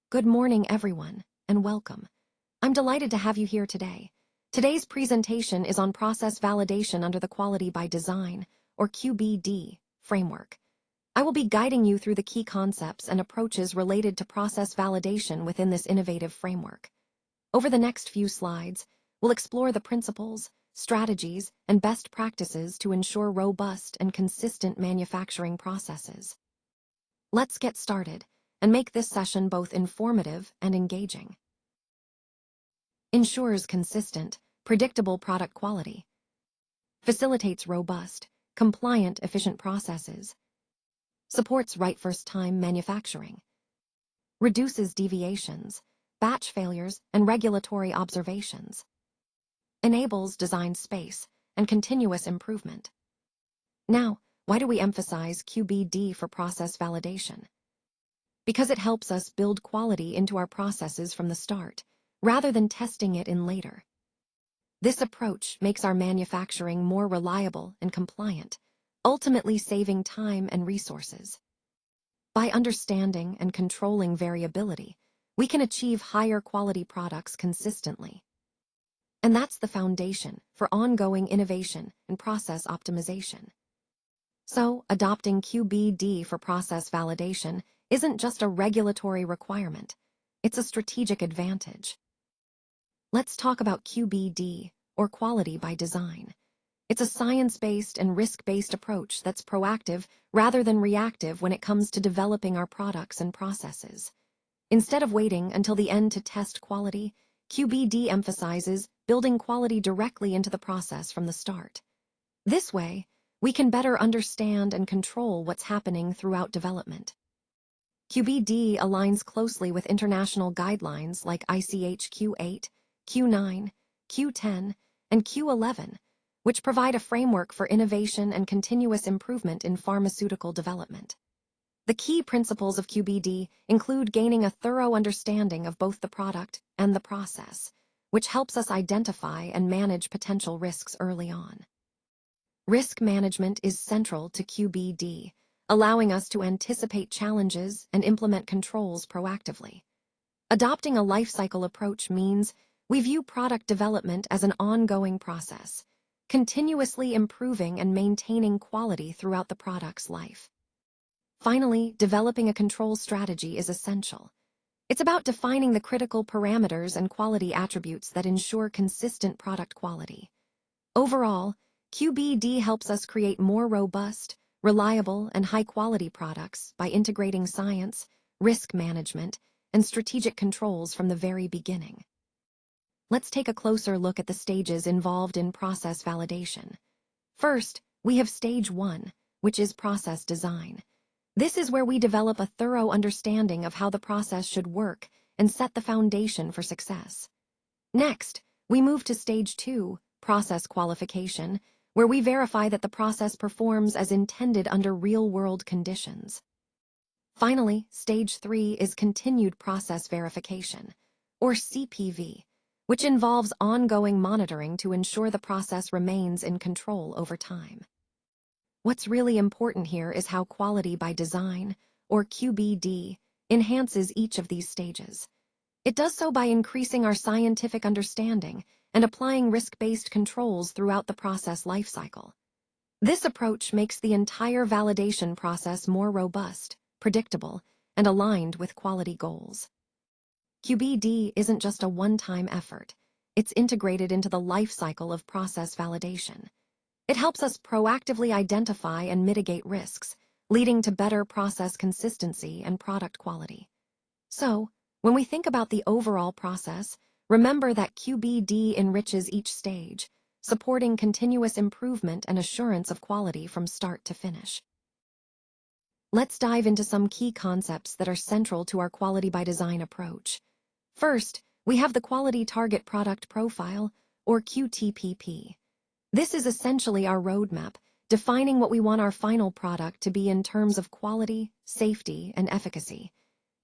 Good morning, everyone, and welcome. I'm delighted to have you here today. Today's presentation is on process validation under the Quality by Design, or QBD, framework. I will be guiding you through the key concepts and approaches related to process validation within this innovative framework. Over the next few slides, we'll explore the principles, strategies, and best practices to ensure robust and consistent manufacturing processes. Let's get started and make this session both informative and engaging. Ensures consistent, predictable product quality. Facilitates robust, compliant, efficient processes. Supports right first-time manufacturing. Reduces deviations, batch failures, and regulatory observations. Enables design space and continuous improvement. Now, why do we emphasize QBD for process validation? Because it helps us build quality into our processes from the start, rather than testing it in later. This approach makes our manufacturing more reliable and compliant, ultimately saving time and resources. By understanding and controlling variability, we can achieve higher quality products consistently. And that's the foundation for ongoing innovation and process optimization. So, adopting QBD for process validation isn't just a regulatory requirement, it's a strategic advantage. Let's talk about QBD, or Quality by Design. It's a science-based and risk-based approach that's proactive rather than reactive when it comes to developing our products and processes. Instead of waiting until the end to test quality, QBD emphasizes building quality directly into the process from the start. This way, we can better understand and control what's happening throughout development. QBD aligns closely with international guidelines like ICH Q8, Q9, Q10, and Q11, which provide a framework for innovation and continuous improvement in pharmaceutical development. The key principles of QBD include gaining a thorough understanding of both the product and the process, which helps us identify and manage potential risks early on. Risk management is central to QBD, allowing us to anticipate challenges and implement controls proactively. Adopting a life cycle approach means we view product development as an ongoing process, continuously improving and maintaining quality throughout the product's life. Finally, developing a control strategy is essential. It's about defining the critical parameters and quality attributes that ensure consistent product quality. Overall, QBD helps us create more robust, reliable, and high-quality products by integrating science, risk management, and strategic controls from the very beginning. Let's take a closer look at the stages involved in process validation. First, we have Stage 1, which is process design. This is where we develop a thorough understanding of how the process should work and set the foundation for success. Next, we move to Stage 2, process qualification, where we verify that the process performs as intended under real-world conditions. Finally, Stage 3 is continued process verification, or CPV, which involves ongoing monitoring to ensure the process remains in control over time. What's really important here is how Quality by Design, or QBD, enhances each of these stages. It does so by increasing our scientific understanding and applying risk-based controls throughout the process lifecycle. This approach makes the entire validation process more robust, predictable, and aligned with quality goals. QBD isn't just a one-time effort. It's integrated into the life cycle of process validation. It helps us proactively identify and mitigate risks, leading to better process consistency and product quality. So, when we think about the overall process, remember that QBD enriches each stage, supporting continuous improvement and assurance of quality from start to finish. Let's dive into some key concepts that are central to our Quality by Design approach. First, we have the Quality Target Product Profile, or QTPP. This is essentially our roadmap, defining what we want our final product to be in terms of quality, safety, and efficacy.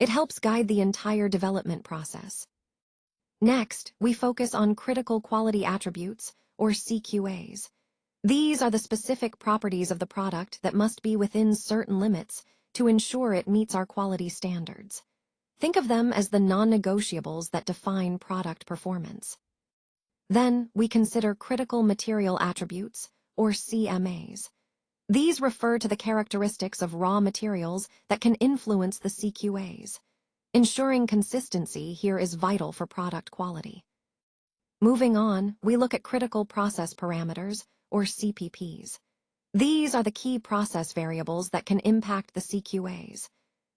It helps guide the entire development process. Next, we focus on Critical Quality Attributes, or CQAs. These are the specific properties of the product that must be within certain limits to ensure it meets our quality standards. Think of them as the non-negotiables that define product performance. Then, we consider critical material attributes, or CMAs. These refer to the characteristics of raw materials that can influence the CQAs. Ensuring consistency here is vital for product quality. Moving on, we look at critical process parameters, or CPPs. These are the key process variables that can impact the CQAs.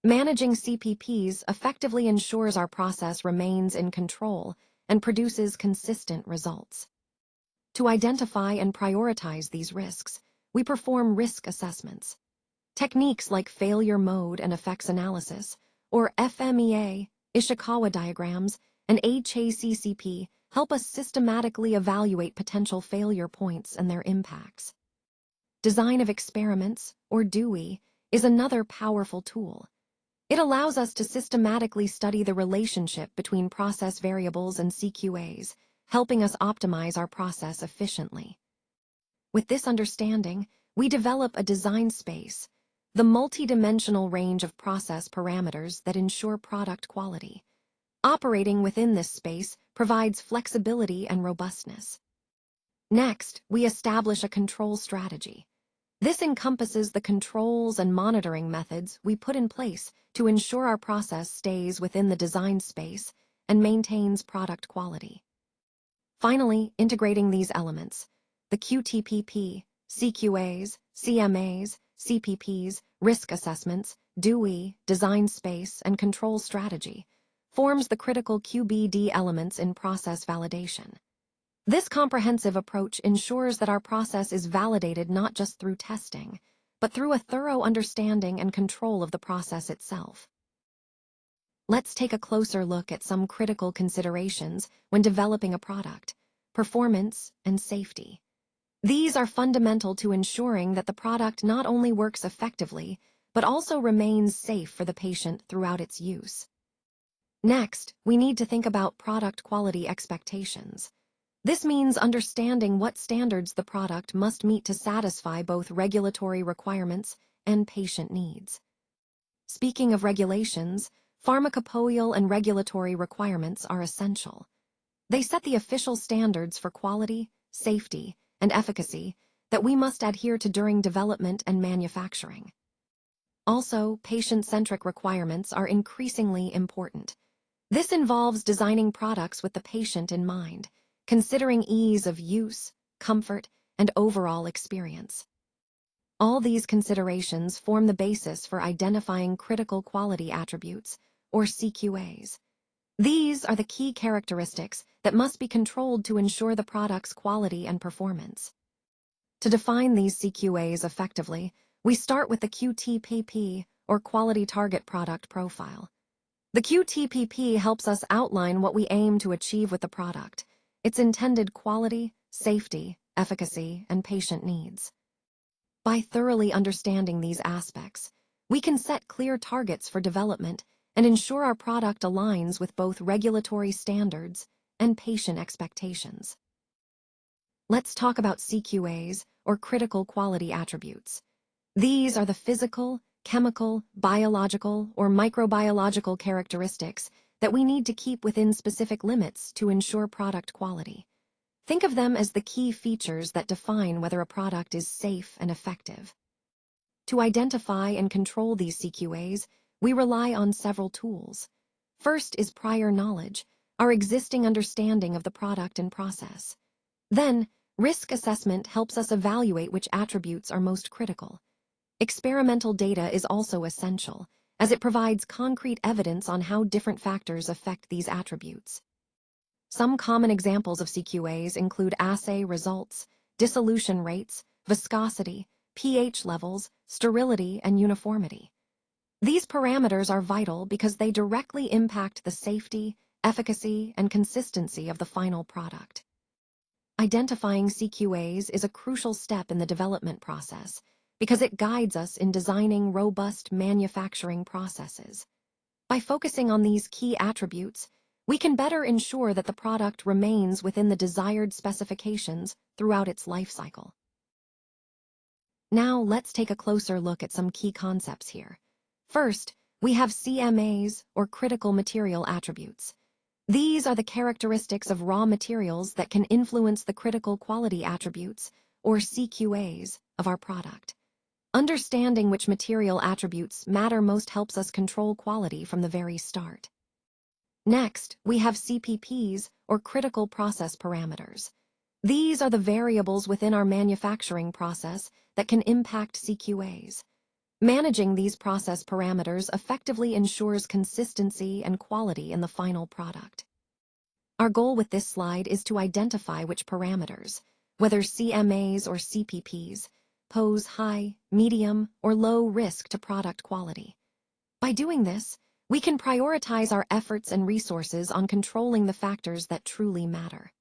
Managing CPPs effectively ensures our process remains in control and produces consistent results. To identify and prioritize these risks, we perform risk assessments. Techniques like failure mode and effects analysis, or FMEA, Ishikawa diagrams, and HACCP help us systematically evaluate potential failure points and their impacts. Design of experiments, or DOE, is another powerful tool. It allows us to systematically study the relationship between process variables and CQAs, helping us optimize our process efficiently. With this understanding, we develop a design space, the multidimensional range of process parameters that ensure product quality. Operating within this space provides flexibility and robustness. Next, we establish a control strategy. This encompasses the controls and monitoring methods we put in place to ensure our process stays within the design space and maintains product quality. Finally, integrating these elements, the QTPP, CQAs, CMAs, CPPs, risk assessments, DOE, design space, and control strategy, forms the critical QBD elements in process validation. This comprehensive approach ensures that our process is validated not just through testing, but through a thorough understanding and control of the process itself. Let's take a closer look at some critical considerations when developing a product: performance and safety. These are fundamental to ensuring that the product not only works effectively, but also remains safe for the patient throughout its use. Next, we need to think about product quality expectations. This means understanding what standards the product must meet to satisfy both regulatory requirements and patient needs. Speaking of regulations, pharmacopoeial and regulatory requirements are essential. They set the official standards for quality, safety, and efficacy that we must adhere to during development and manufacturing. Also, patient-centric requirements are increasingly important. This involves designing products with the patient in mind, considering ease of use, comfort, and overall experience. All these considerations form the basis for identifying critical quality attributes, or CQAs. These are the key characteristics that must be controlled to ensure the product's quality and performance. To define these CQAs effectively, we start with the QTPP, or Quality Target Product Profile. The QTPP helps us outline what we aim to achieve with the product, its intended quality, safety, efficacy, and patient needs. By thoroughly understanding these aspects, we can set clear targets for development and ensure our product aligns with both regulatory standards and patient expectations. Let's talk about CQAs, or critical quality attributes. These are the physical, chemical, biological, or microbiological characteristics that we need to keep within specific limits to ensure product quality. Think of them as the key features that define whether a product is safe and effective. To identify and control these CQAs, we rely on several tools. First is prior knowledge, our existing understanding of the product and process. Then, risk assessment helps us evaluate which attributes are most critical. Experimental data is also essential, as it provides concrete evidence on how different factors affect these attributes. Some common examples of CQAs include assay results, dissolution rates, viscosity, pH levels, sterility, and uniformity. These parameters are vital because they directly impact the safety, efficacy, and consistency of the final product. Identifying CQAs is a crucial step in the development process, because it guides us in designing robust manufacturing processes. By focusing on these key attributes, we can better ensure that the product remains within the desired specifications throughout its life cycle. Now, let's take a closer look at some key concepts here. First, we have CMAs, or critical material attributes. These are the characteristics of raw materials that can influence the critical quality attributes, or CQAs, of our product. Understanding which material attributes matter most helps us control quality from the very start. Next, we have CPPs, or critical process parameters. These are the variables within our manufacturing process that can impact CQAs. Managing these process parameters effectively ensures consistency and quality in the final product. Our goal with this slide is to identify which parameters, whether CMAs or CPPs, pose high, medium, or low risk to product quality. By doing this, we can prioritize our efforts and resources on controlling the factors that truly matter.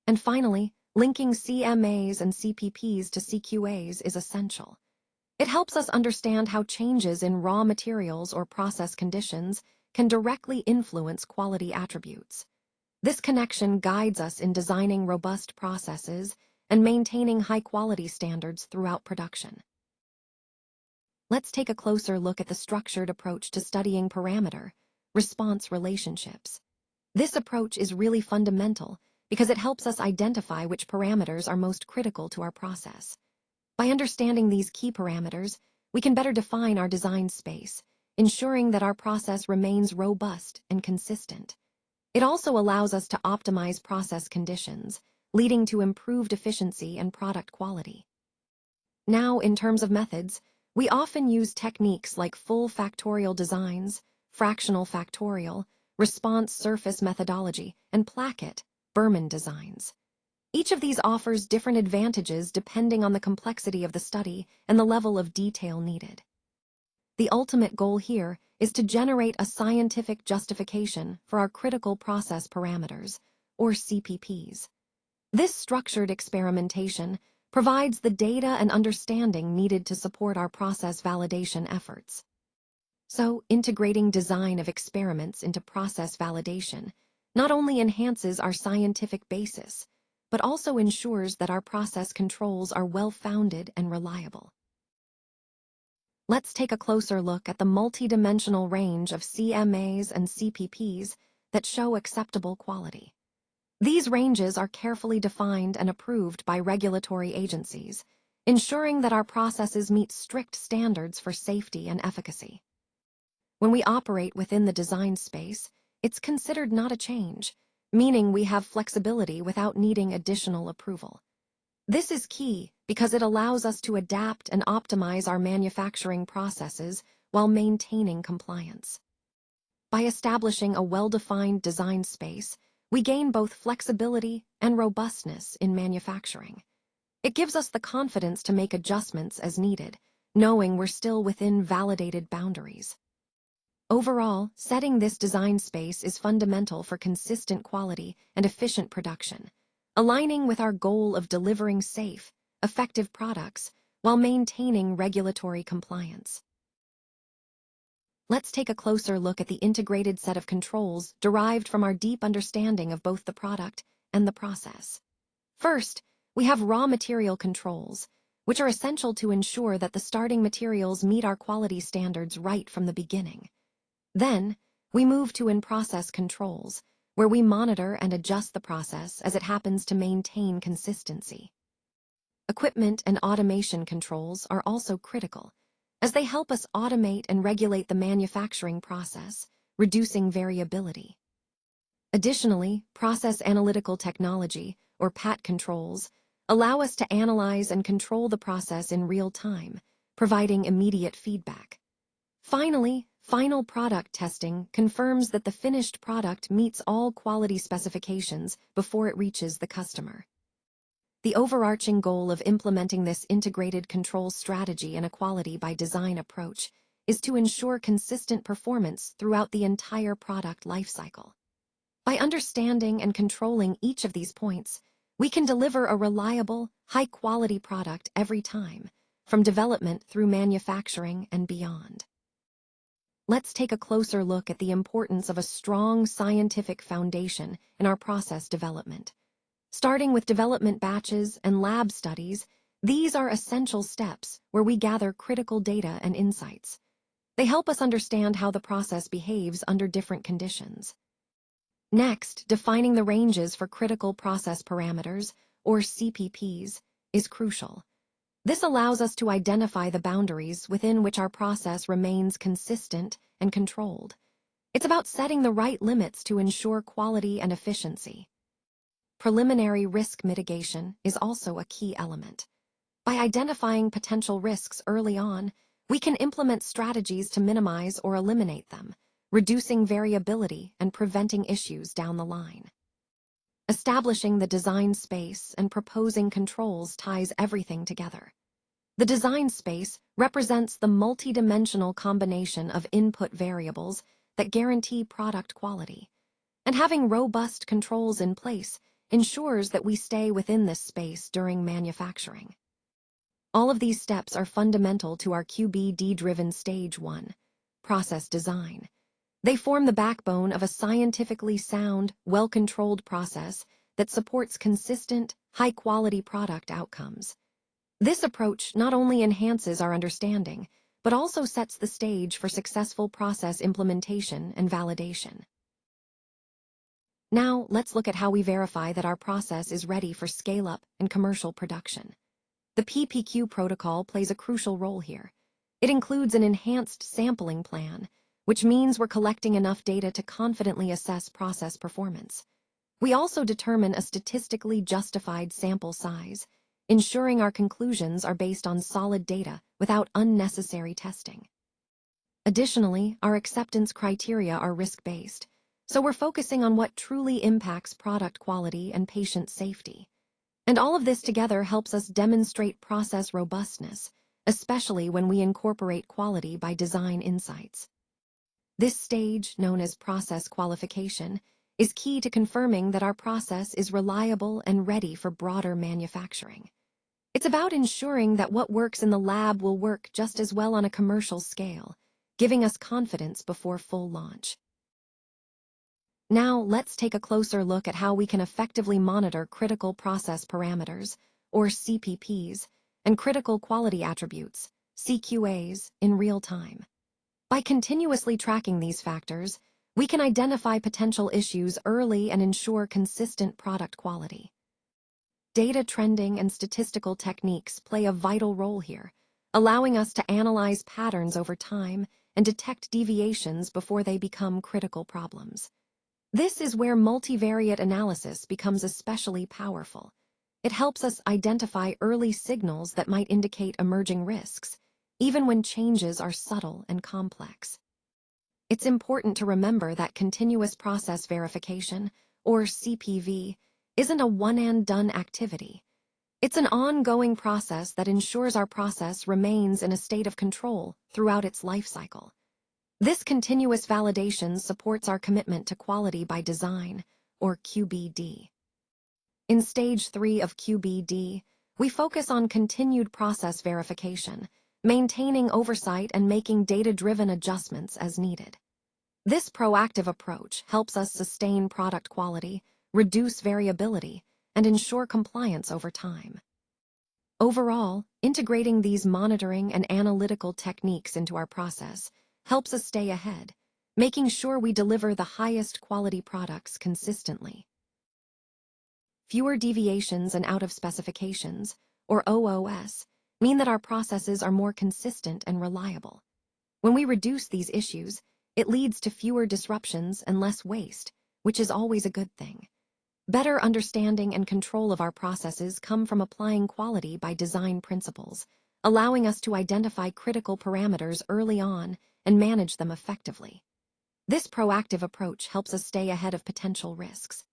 And finally, linking CMAs and CPPs to CQAs is essential. It helps us understand how changes in raw materials or process conditions can directly influence quality attributes. This connection guides us in designing robust processes and maintaining high-quality standards throughout production. Let's take a closer look at the structured approach to studying parameter-response relationships. This approach is really fundamental because it helps us identify which parameters are most critical to our process. By understanding these key parameters, we can better define our design space, ensuring that our process remains robust and consistent. It also allows us to optimize process conditions, leading to improved efficiency and product quality. Now, in terms of methods, we often use techniques like full factorial designs, fractional factorial, response surface methodology, and placket-Berman designs. Each of these offers different advantages depending on the complexity of the study and the level of detail needed. The ultimate goal here is to generate a scientific justification for our critical process parameters, or CPPs. This structured experimentation provides the data and understanding needed to support our process validation efforts. So, integrating design of experiments into process validation not only enhances our scientific basis, but also ensures that our process controls are well-founded and reliable. Let's take a closer look at the multidimensional range of CMAs and CPPs that show acceptable quality. These ranges are carefully defined and approved by regulatory agencies, ensuring that our processes meet strict standards for safety and efficacy. When we operate within the design space, it's considered not a change, meaning we have flexibility without needing additional approval. This is key because it allows us to adapt and optimize our manufacturing processes while maintaining compliance. By establishing a well-defined design space, we gain both flexibility and robustness in manufacturing. It gives us the confidence to make adjustments as needed, knowing we're still within validated boundaries. Overall, setting this design space is fundamental for consistent quality and efficient production, aligning with our goal of delivering safe, effective products while maintaining regulatory compliance. Let's take a closer look at the integrated set of controls derived from our deep understanding of both the product and the process. First, we have raw material controls, which are essential to ensure that the starting materials meet our quality standards right from the beginning. Then, we move to in-process controls, where we monitor and adjust the process as it happens to maintain consistency. Equipment and automation controls are also critical, as they help us automate and regulate the manufacturing process, reducing variability. Additionally, process analytical technology, or PAT controls, allow us to analyze and control the process in real time, providing immediate feedback. Finally, final product testing confirms that the finished product meets all quality specifications before it reaches the customer. The overarching goal of implementing this integrated control strategy and a quality by design approach is to ensure consistent performance throughout the entire product lifecycle. By understanding and controlling each of these points, we can deliver a reliable, high-quality product every time, from development through manufacturing and beyond. Let's take a closer look at the importance of a strong scientific foundation in our process development. Starting with development batches and lab studies, these are essential steps where we gather critical data and insights. They help us understand how the process behaves under different conditions. Next, defining the ranges for critical process parameters, or CPPs, is crucial. This allows us to identify the boundaries within which our process remains consistent and controlled. It's about setting the right limits to ensure quality and efficiency. Preliminary risk mitigation is also a key element. By identifying potential risks early on, we can implement strategies to minimize or eliminate them, reducing variability and preventing issues down the line. Establishing the design space and proposing controls ties everything together. The design space represents the multidimensional combination of input variables that guarantee product quality, and having robust controls in place ensures that we stay within this space during manufacturing. All of these steps are fundamental to our QBD-driven Stage 1, process design. They form the backbone of a scientifically sound, well-controlled process that supports consistent, high-quality product outcomes. This approach not only enhances our understanding, but also sets the stage for successful process implementation and validation. Now, let's look at how we verify that our process is ready for scale-up and commercial production. The PPQ protocol plays a crucial role here. It includes an enhanced sampling plan, which means we're collecting enough data to confidently assess process performance. We also determine a statistically justified sample size, ensuring our conclusions are based on solid data without unnecessary testing. Additionally, our acceptance criteria are risk-based, so we're focusing on what truly impacts product quality and patient safety. And all of this together helps us demonstrate process robustness, especially when we incorporate quality by design insights. This stage, known as process qualification, is key to confirming that our process is reliable and ready for broader manufacturing. It's about ensuring that what works in the lab will work just as well on a commercial scale, giving us confidence before full launch. Now, let's take a closer look at how we can effectively monitor critical process parameters, or CPPs, and critical quality attributes, CQAs, in real time. By continuously tracking these factors, we can identify potential issues early and ensure consistent product quality. Data trending and statistical techniques play a vital role here, allowing us to analyze patterns over time and detect deviations before they become critical problems. This is where multivariate analysis becomes especially powerful. It helps us identify early signals that might indicate emerging risks, even when changes are subtle and complex. It's important to remember that continuous process verification, or CPV, isn't a one-and-done activity. It's an ongoing process that ensures our process remains in a state of control throughout its life cycle. This continuous validation supports our commitment to quality by design, or QBD. In Stage 3 of QBD, we focus on continued process verification, maintaining oversight and making data-driven adjustments as needed. This proactive approach helps us sustain product quality, reduce variability, and ensure compliance over time. Overall, integrating these monitoring and analytical techniques into our process helps us stay ahead, making sure we deliver the highest quality products consistently. Fewer deviations and out of specifications, or OOS, mean that our processes are more consistent and reliable. When we reduce these issues, it leads to fewer disruptions and less waste, which is always a good thing. Better understanding and control of our processes come from applying quality by design principles, allowing us to identify critical parameters early on and manage them effectively. This proactive approach helps us stay ahead of potential risks.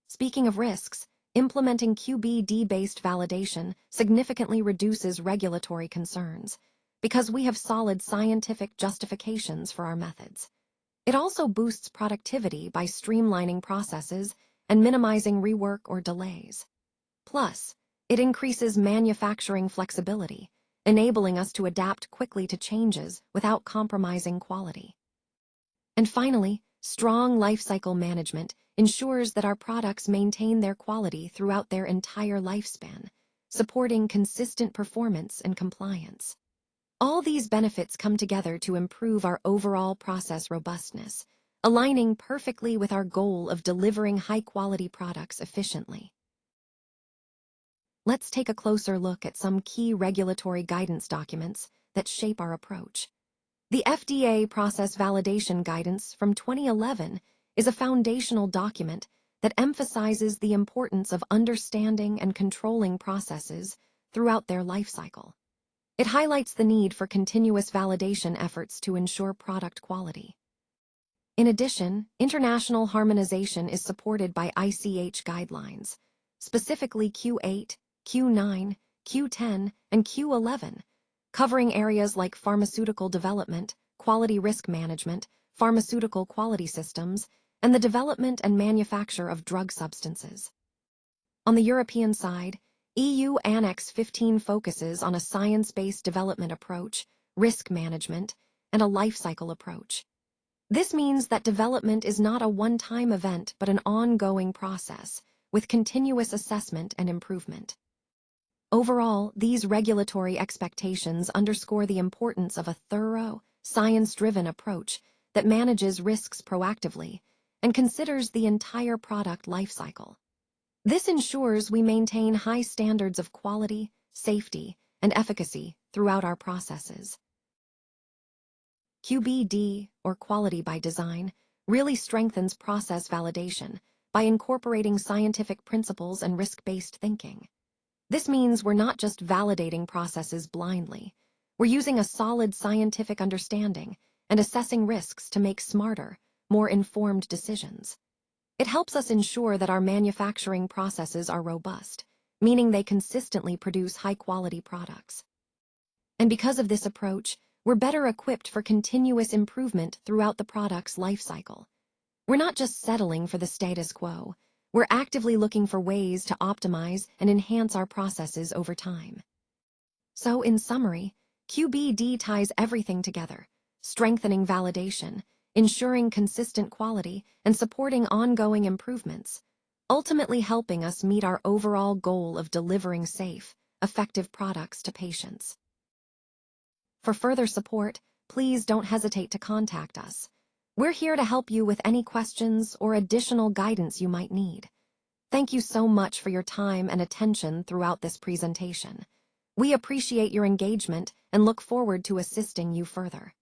Speaking of risks, implementing QBD-based validation significantly reduces regulatory concerns, because we have solid scientific justifications for our methods. It also boosts productivity by streamlining processes and minimizing rework or delays. Plus, it increases manufacturing flexibility, enabling us to adapt quickly to changes without compromising quality. And finally, strong lifecycle management ensures that our products maintain their quality throughout their entire lifespan, supporting consistent performance and compliance. All these benefits come together to improve our overall process robustness, aligning perfectly with our goal of delivering high-quality products efficiently. Let's take a closer look at some key regulatory guidance documents that shape our approach. The FDA Process Validation Guidance from 2011 is a foundational document that emphasizes the importance of understanding and controlling processes throughout their life cycle. It highlights the need for continuous validation efforts to ensure product quality. In addition, international harmonization is supported by ICH guidelines, specifically Q8, Q9, Q10, and Q11, covering areas like pharmaceutical development, quality risk management, pharmaceutical quality systems, and the development and manufacture of drug substances. On the European side, EU Annex 15 focuses on a science-based development approach, risk management, and a life cycle approach. This means that development is not a one-time event but an ongoing process, with continuous assessment and improvement. Overall, these regulatory expectations underscore the importance of a thorough, science-driven approach that manages risks proactively and considers the entire product lifecycle. This ensures we maintain high standards of quality, safety, and efficacy throughout our processes. QBD, or quality by design, really strengthens process validation by incorporating scientific principles and risk-based thinking. This means we're not just validating processes blindly. We're using a solid scientific understanding and assessing risks to make smarter, more informed decisions. It helps us ensure that our manufacturing processes are robust, meaning they consistently produce high-quality products. And because of this approach, we're better equipped for continuous improvement throughout the product's life cycle. We're not just settling for the status quo. We're actively looking for ways to optimize and enhance our processes over time. So, in summary, QBD ties everything together, strengthening validation, ensuring consistent quality, and supporting ongoing improvements, ultimately helping us meet our overall goal of delivering safe, effective products to patients. For further support, please don't hesitate to contact us. We're here to help you with any questions or additional guidance you might need. Thank you so much for your time and attention throughout this presentation. We appreciate your engagement and look forward to assisting you further.